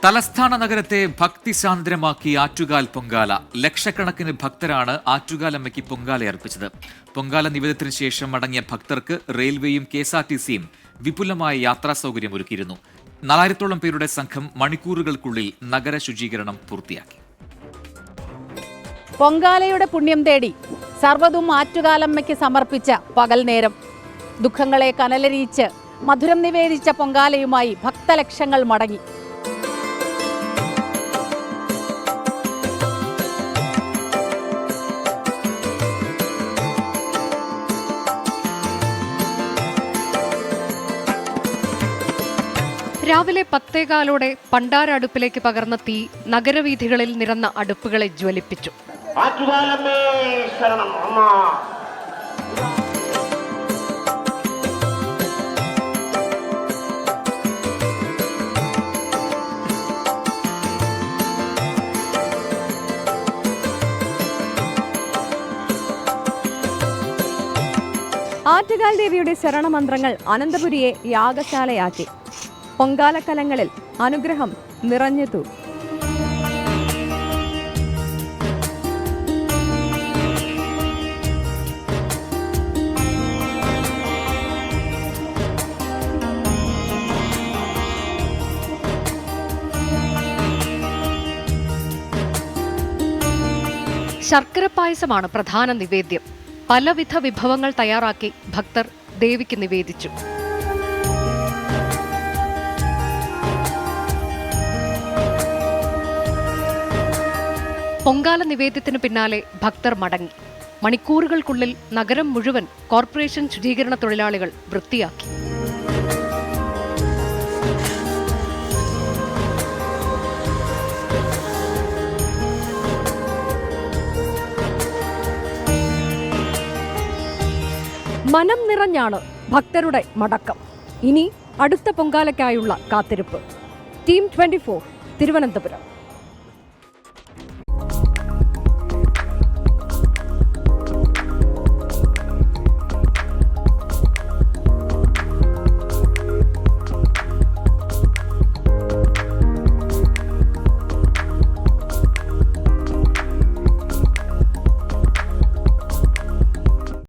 തലസ്ഥാന നഗരത്തെ ഭക്തിസാന്ദ്രമാക്കി ആറ്റുകാൽ പൊങ്കാല. ലക്ഷക്കണക്കിന് ഭക്തരാണ് ആറ്റുകാലമ്മയ്ക്ക് പൊങ്കാല അർപ്പിച്ചത്. പൊങ്കാല നിവേദ്യത്തിന് ശേഷം മടങ്ങിയ ഭക്തർക്ക് റെയിൽവേയും KSRTCയും വിപുലമായ യാത്രാ സൗകര്യം ഒരുക്കിയിരുന്നു. 4000-ഓളം പേരുടെ സംഘം മണിക്കൂറുകൾക്കുള്ളിൽ നഗര ശുചീകരണം പൂർത്തിയാക്കി. പൊങ്കാലയുടെ പുണ്യം തേടി സർവ്വതും ആറ്റുകാലമ്മയ്ക്ക് സമർപ്പിച്ച പകൽ നേരം. ദുഃഖങ്ങളെ കനലരിയിച്ച് മധുരം നിവേദിച്ച പൊങ്കാലയുമായി ഭക്തലക്ഷങ്ങൾ മടങ്ങി. രാവിലെ 10:15 പണ്ടാര അടുപ്പിലേക്ക് പകർന്ന തീ നഗരവീഥികളിൽ നിറന്ന അടുപ്പുകളെ ജ്വലിപ്പിച്ചു. ആറ്റുകാൽ ദേവിയുടെ ശരണമന്ത്രങ്ങൾ അനന്തപുരിയെ യാഗശാലയാക്കി. പൊങ്കാലക്കലങ്ങളിൽ അനുഗ്രഹം നിറഞ്ഞെത്തു. ശർക്കര പായസമാണ് പ്രധാന നിവേദ്യം. പലവിധ വിഭവങ്ങൾ തയ്യാറാക്കി ഭക്തർ ദേവിക്ക് നിവേദിച്ചു. പൊങ്കാല നിവേദ്യത്തിന് പിന്നാലെ ഭക്തർ മടങ്ങി. മണിക്കൂറുകൾക്കുള്ളിൽ നഗരം മുഴുവൻ കോർപ്പറേഷൻ ശുചീകരണ തൊഴിലാളികൾ വൃത്തിയാക്കി. മനം നിറഞ്ഞാണ് ഭക്തരുടെ മടക്കം. ഇനി അടുത്ത പൊങ്കാലയ്ക്കായുള്ള കാത്തിരിപ്പ്. ടീം 24 തിരുവനന്തപുരം.